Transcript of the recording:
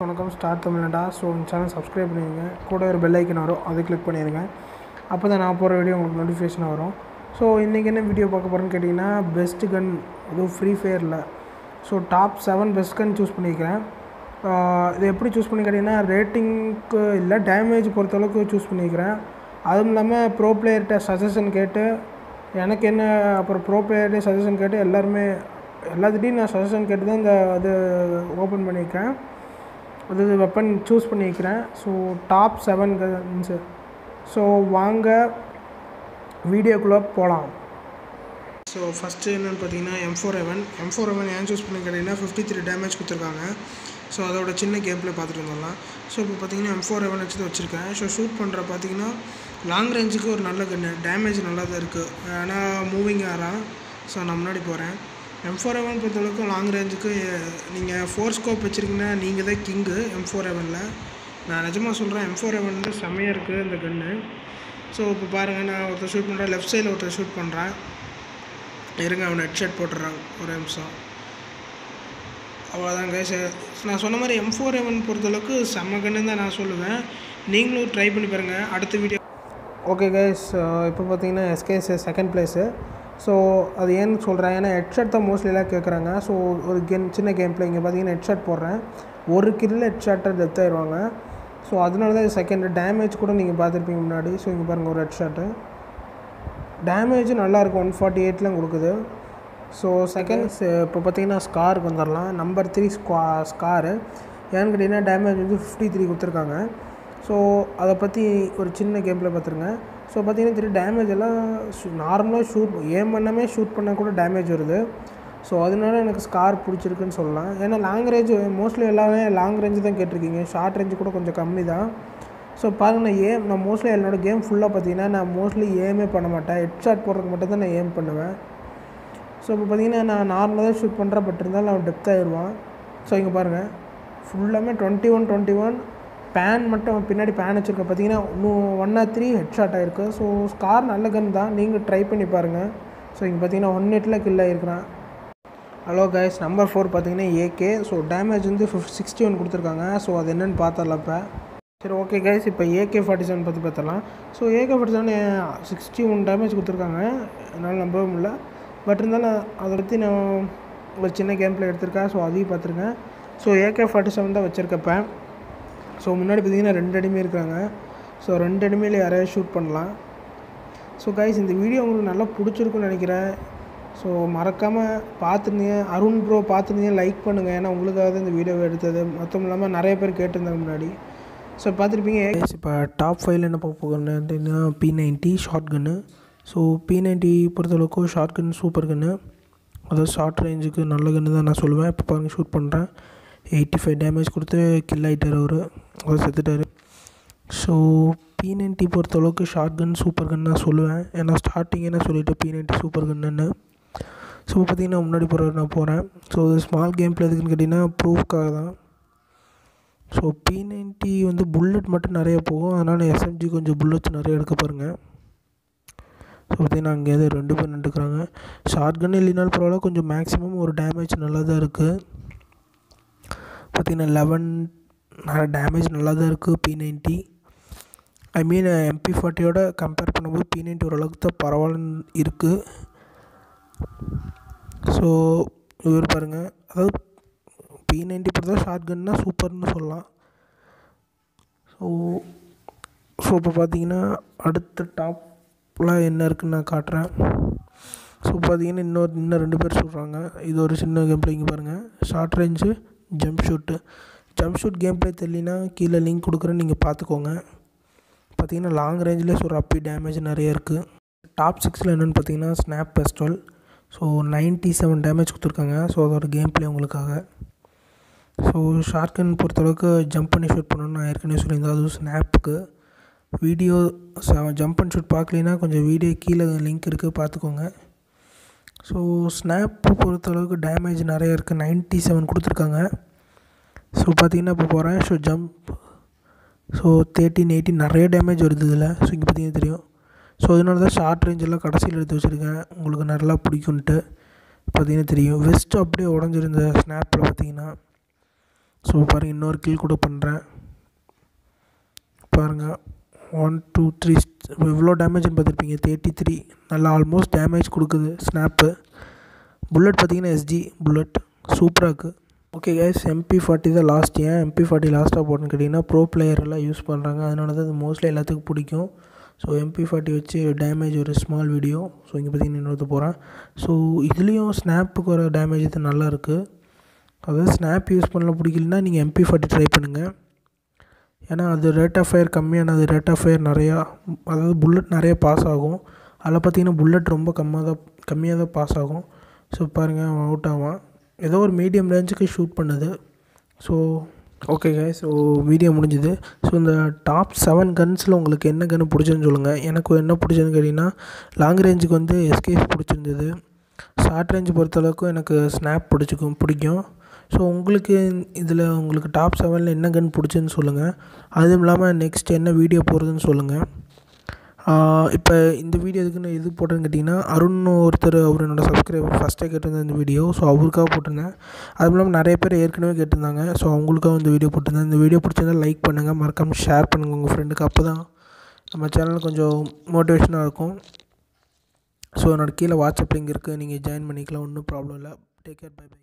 வணக்கம் star தமிழ்நாடா. So இந்த channel subscribe பண்ணிடுங்க, கூட ஒரு பெல் ஐக்கன் வரும், அதை கிளிக் பண்ணிடுங்க. அப்போ தான் நான் போகிற வீடியோ உங்களுக்கு நோட்டிஃபிகேஷன் வரும். ஸோ இன்றைக்கி என்ன வீடியோ பார்க்க போகிறேன்னு கேட்டிங்கன்னா, பெஸ்ட்டு கன் அதுவும் ஃப்ரீ ஃபயரில். ஸோ டாப் 7 பெஸ்ட் கன் சூஸ் பண்ணியிருக்கிறேன். இது எப்படி சூஸ் பண்ணி கேட்டிங்கன்னா, ரேட்டிங்க்கு இல்லை, டேமேஜ் பொறுத்தளவுக்கு சூஸ் பண்ணியிருக்கிறேன். அதுவும் இல்லாமல் ப்ரோ பிளேயர்கிட்ட சஜஷன் கேட்டு, எனக்கு என்ன அப்புறம் ப்ரோ பிளேயர்கிட்ட சஜஷன் கேட்டு எல்லாத்துட்டையும் நான் சஜஷன் கேட்டு தான் இது ஓப்பன் பண்ணியிருக்கேன். அது வெப்பன் சூஸ் பண்ணியிருக்கிறேன். So top 7 guns. ஸோ வாங்க வீடியோக்குள்ளே போகலாம். ஸோ ஃபஸ்ட்டு என்னென்னு பார்த்தீங்கன்னா, M4A1 ஏன் சூஸ் பண்ணி கேட்டிங்கன்னா 53 டேமேஜ் கொடுத்துருக்காங்க. ஸோ அதோட சின்ன கேம் ப்ளே பார்த்துட்டு வந்துடலாம். ஸோ இப்போ பார்த்தீங்கன்னா M4A1 வச்சு தான் வச்சுருக்கேன். ஸோ ஷூட் பண்ணுற பார்த்தீங்கன்னா லாங் ரேஞ்சுக்கு ஒரு நல்ல கன்று, டேமேஜ் நல்லா தான் இருக்குது. ஆனால் மூவிங் ஆறான். ஸோ நான் முன்னாடி போகிறேன். M4A1 பொறுத்தளவுக்கு லாங் ரேஞ்சுக்கு நீங்கள் 4 ஸ்கோப் வச்சுருக்கீங்கன்னா நீங்கள் தான் கிங்கு M4A1. நான் நிஜமாக சொல்கிறேன், M4A1 செம்மையாக இருக்குது இந்த கன்று. ஸோ இப்போ பாருங்கள், நான் ஒருத்தர் ஷூட் பண்ணுறேன், லெஃப்ட் சைடில் ஒருத்தர் ஷூட் பண்ணுறேன். இருங்க, அவனை ஹெட்ஷாட் போட்டுடுறாங்க, ஒரு நிமிஷம். அவ்வளோதாங்க. நான் சொன்ன மாதிரி M4A1 பொறுத்தளவுக்கு செம்ம கன்று தான் நான் சொல்லுவேன். நீங்களும் ட்ரை பண்ணி பாருங்கள். அடுத்த வீடியோ. ஓகே கைஸ், இப்போ பார்த்தீங்கன்னா SKS செகண்ட் ப்ளேஸு. ஸோ அது ஏன்னு சொல்கிறேன், ஏன்னா ஹெட்ஷாட் தான் மோஸ்ட்லிலாம் கேட்குறாங்க. ஸோ ஒரு சின்ன கேம் பிளே இங்கே பார்த்தீங்கன்னா ஹெட்ஷாட் போடுறேன், ஒரு கில்லில் ஹெட்ஷாட்டை டெத் ஆயிடுவாங்க. ஸோ அதனால தான் இது செகண்ட். டேமேஜ் கூட நீங்கள் பார்த்துருப்பீங்க முன்னாடி. ஸோ இங்கே பாருங்கள், ஒரு ஹெட்ஷாட்டு டேமேஜும் நல்லாயிருக்கும், 148லாம் கொடுக்குது. ஸோ செகண்ட்ஸ் இப்போ பார்த்தீங்கன்னா ஸ்காருக்கு வந்துடலாம். நம்பர் 3 ஸ்காரு. ஏன்னு கேட்டிங்கன்னா டேமேஜ் வந்து 53 கொடுத்துருக்காங்க. ஸோ அதை பற்றி ஒரு சின்ன கேமில் பார்த்துருங்க. ஸோ பார்த்தீங்கன்னா டேமேஜ் எல்லாம் நார்மலாக ஏம் பண்ணாமே ஷூட் பண்ணால் கூட டேமேஜ் வருது. ஸோ அதனால எனக்கு ஸ்கார் பிடிச்சிருக்குன்னு சொல்லலாம். ஏன்னா லாங் ரேஞ்ச் மோஸ்ட்லி எல்லாமே லாங் ரேஞ்சு தான் கேட்டிருக்கீங்க, ஷார்ட் ரேஞ்சு கூட கொஞ்சம் கம்மி தான். ஸோ பாருங்கள், நான் மோஸ்ட்லி என்னோடய கேம் ஃபுல்லாக பார்த்தீங்கன்னா நான் மோஸ்ட்லி ஏமே பண்ண மாட்டேன், ஹெட்ஷாட் போடுறதுக்கு மட்டும் தான் நான் ஏம் பண்ணுவேன். ஸோ இப்போ பார்த்தீங்கன்னா நான் நார்மலாக தான் ஷூட் பண்ணுறேன், பட் இருந்தாலும் அவன் டெப்த் ஆகிடுவான். ஸோ இங்கே பாருங்கள், ஃபுல்லாமே 21 பேன் மட்டும் பின்னாடி பேன் வச்சுருக்கேன். பார்த்தீங்கன்னா 103 ஹெட்ஷாட் ஆகிருக்கு. ஸோ ஸ்கார் நல்ல கன் தான், நீங்கள் ட்ரை பண்ணி பாருங்கள். ஸோ இங்கே பார்த்தீங்கன்னா 1 கில் ஆகிருக்கிறான். ஹலோ கைஸ், நம்பர் 4 பார்த்தீங்கன்னா AK. ஸோ டேமேஜ் வந்து 61 கொடுத்துருக்காங்க. ஸோ அது என்னென்னு பார்த்தரலாம் இப்போ. சரி, ஓகே கைஸ், இப்போ AK-47 பற்றி பார்த்துடலாம். ஸோ AK-47 61 டேமேஜ் கொடுத்துருக்காங்க, என்னால் நம்பவே முடியல. பட் இருந்தாலும் அதை பற்றி நான் ஒரு சின்ன கேம் பிளே எடுத்திருக்கேன். ஸோ அதையும் பார்த்துருக்கேன். ஸோ AK-47 தான் வச்சுருக்கப்பேன். ஸோ முன்னாடி பார்த்தீங்கன்னா 2 எனிமி இருக்காங்க. ஸோ 2 எனிமியில் யாரையாவது ஷூட் பண்ணலாம். ஸோ கைஸ், இந்த வீடியோ உங்களுக்கு நல்லா பிடிச்சிருக்குன்னு நினைக்கிறேன். ஸோ மறக்காமல் பார்த்துருந்தீங்க, அருண் ப்ரோ பார்த்துருந்தீங்க, லைக் பண்ணுங்கள். ஏன்னா உங்களுக்காக தான் இந்த வீடியோவை எடுத்தது. மொத்தம் இல்லாமல் நிறைய பேர் கேட்டிருந்தாங்க முன்னாடி. ஸோ பார்த்துருப்பீங்க. இப்போ டாப் 5 என்ன பார்க்க போகிறேன்னு அப்படின்னா P90 ஷார்ட் கன்னு. ஸோ P90 பொறுத்தளவுக்கு ஷார்ட் கன் சூப்பர் கன்னு, அதாவது ஷார்ட் ரேஞ்சுக்கு நல்ல கன்று தான் நான் சொல்லுவேன். இப்போ பாருங்கள், ஷூட் பண்ணுறேன், 85 டேமேஜ் கொடுத்து கில் ஆகிட்டார் அவர், அவர் செத்துட்டார். ஸோ P90 பொறுத்தளவுக்கு ஷார்ட் கன் சூப்பர் கன் நான் சொல்லுவேன். ஏன்னா ஸ்டார்டிங் என்ன சொல்லிவிட்டு P90 சூப்பர் கன்னுன்னு. ஸோ பார்த்திங்கன்னா முன்னாடி நான் போகிறேன். ஸோ ஸ்மால் கேம் பிளே எதுக்குன்னு கேட்டிங்கன்னா ப்ரூஃப்காக தான். ஸோ P90 வந்து புல்லட் மட்டும் நிறைய போகும், அதனால் SMG கொஞ்சம் புல்லட்ஸ் நிறைய எடுக்க பாருங்கள். ஸோ பார்த்திங்கன்னா அங்கேயாவது 2 பேர் நின்றுக்கிறாங்க. ஷார்ட் கன் இல்லைனாலும் பரவாயில்ல, கொஞ்சம் மேக்ஸிமம் ஒரு டேமேஜ் நல்லா தான் இருக்குது. பார்த்திங்கன்னா 11 டேமேஜ் நல்லா தான் இருக்குது P90. ஐ மீன் MP40யோட கம்பேர் பண்ணும்போது P90 ஓரளவுக்கு தான் பரவாயில்லன்னு இருக்குது. ஸோ இவர் பாருங்கள், அதாவது P90 பொறுத்தவரை ஷார்ட் கன்னா சூப்பர்னு சொல்லலாம். ஸோ இப்போ பார்த்தீங்கன்னா அடுத்த டாப்பில் என்ன இருக்குதுன்னு நான் காட்டுறேன். ஸோ பார்த்தீங்கன்னா இன்னும் 2 பேர் சொல்கிறாங்க. இது ஒரு சின்ன கேம் பிளே. இங்கே பாருங்கள், short range jump shoot game play தெரியலனா கீழே லிங்க் கொடுக்குறேன்னு நீங்கள் பார்த்துக்கோங்க. பார்த்தீங்கன்னா லாங் ரேஞ்சில் ஒரு அப்பி டேமேஜ் நிறைய இருக்குது. டாப் 6 என்னென்னு பார்த்தீங்கன்னா ஸ்னாப் பெஸ்டல். ஸோ 97 டேமேஜ் கொடுத்துருக்காங்க. ஸோ அதோட கேம் பிளே உங்களுக்காக. ஸோ ஷார்ட் கன் பொறுத்தளவுக்கு ஜம்ப் பண்ணி ஷூட் பண்ணணும்னு நான் ஏற்கனவே சொல்லியிருந்தேன், அதுவும் ஸ்னாப்புக்கு. வீடியோ ஜம்ப் அண்ட் ஷூட் பார்க்கலைன்னா கொஞ்சம் வீடியோ கீழே லிங்க் இருக்குது, பார்த்துக்கோங்க. ஸோ ஸ்னாப்பு பொறுத்தளவுக்கு டேமேஜ் நிறைய இருக்குது, 97 கொடுத்துருக்காங்க. ஸோ பார்த்தீங்கன்னா இப்போ போகிறேன். ஸோ ஜம்ப் 13, 18 நிறைய டேமேஜ் வருது இதில். ஸோ இங்கே பார்த்தீங்கன்னா தெரியும். ஸோ அதனால தான் ஷார்ட் ரேஞ்செல்லாம் கடைசியில் எடுத்து வச்சுருக்கேன், உங்களுக்கு நல்லா பிடிக்குன்ட்டு. பார்த்தீங்கன்னா தெரியும், வெஸ்ட்டு அப்படியே உடஞ்சிருந்த ஸ்னாப்பில் பார்த்தீங்கன்னா. ஸோ பாருங்கள், இன்னொரு கில் கூட பண்ணுறேன் பாருங்கள். 1 2 3 எவ்வளோ டேமேஜ்னு பார்த்துருப்பீங்க. 33 நல்லா ஆல்மோஸ்ட் டேமேஜ் கொடுக்குது ஸ்னாப்பு. புல்லட் பார்த்தீங்கன்னா எஸ்ஜி புல்லட் சூப்பராக இருக்குது. ஓகே கைஸ், MP40 தான் லாஸ்ட். ஏன் MP40 லாஸ்ட்டாக போட்டுன்னு கேட்டிங்கன்னா, ப்ரோ பிளேயரெல்லாம் யூஸ் பண்ணுறாங்க, அதனால தான் அது மோஸ்ட்லி எல்லாத்துக்கும் பிடிக்கும். ஸோ MP40 வச்சு டேமேஜ் ஒரு ஸ்மால் வீடியோ. ஸோ இங்கே பார்த்தீங்கன்னா இன்னொருத்த போகிறேன். ஸோ இதுலேயும் ஸ்னாப்புக்கு வர டேமேஜ் இது நல்லா இருக்குது. அதாவது ஸ்னாப் யூஸ் பண்ணலாம் பிடிக்கலன்னா நீங்கள் MP40 ட்ரை பண்ணுங்கள். ஏன்னா அது ரேட் ஆஃப் ஃபயர் கம்மியானது, ரேட் ஆஃப் ஃபயர் நிறையா, அதாவது புல்லட் நிறைய பாஸ் ஆகும். அதில் பார்த்தீங்கன்னா புல்லட் ரொம்ப கம்மியாக தான் பாஸ் ஆகும். ஸோ பாருங்கள், அவன் அவுட் ஆவான். ஏதோ ஒரு மீடியம் ரேஞ்சுக்கு ஷூட் பண்ணுது. So okay guys, so video முடிஞ்சுது. ஸோ இந்த டாப் 7 கன்ஸில் உங்களுக்கு என்ன கன்று பிடிச்சதுன்னு சொல்லுங்கள். எனக்கு என்ன பிடிச்சதுன்னு கேட்டிங்கன்னா, லாங் ரேஞ்சுக்கு வந்து எஸ்கேஸ் பிடிச்சிருந்தது. ஷார்ட் ரேஞ்சு பொறுத்தளவுக்கு எனக்கு ஸ்னாப் பிடிக்கும். ஸோ உங்களுக்கு இதில் உங்களுக்கு டாப் 7ல் என்ன கன் பிடிச்சுன்னு சொல்லுங்கள். அதுவும் இல்லாமல் நெக்ஸ்ட் என்ன வீடியோ போடுறதுன்னு சொல்லுங்கள். இப்போ இந்த வீடியோ எதுக்குன்னு எது போட்டேன்னு கேட்டிங்கன்னா, அருண் ஒருத்தர், அவர் என்னோடய சப்ஸ்கிரைபர் ஃபஸ்ட்டே கேட்டிருந்தேன் இந்த வீடியோ. ஸோ அவருக்காக போட்டிருந்தேன். அதுவும் இல்லாமல் நிறைய பேர் ஏற்கனவே கேட்டிருந்தாங்க. ஸோ அவங்களுக்காக இந்த வீடியோ போட்டிருந்தேன். இந்த வீடியோ பிடிச்சிருந்தால் லைக் பண்ணுங்கள், மறக்காமல் ஷேர் பண்ணுங்கள் உங்கள் ஃப்ரெண்டுக்கு. அப்போ தான் நம்ம சேனல் கொஞ்சம் மோட்டிவேஷனாக இருக்கும். ஸோ என்னோடய கீழே வாட்ஸ்அப் லிங்க் இருக்குது, நீங்கள் ஜாயின் பண்ணிக்கலாம், ஒன்றும் ப்ராப்ளம் இல்லை. Take care, bye by.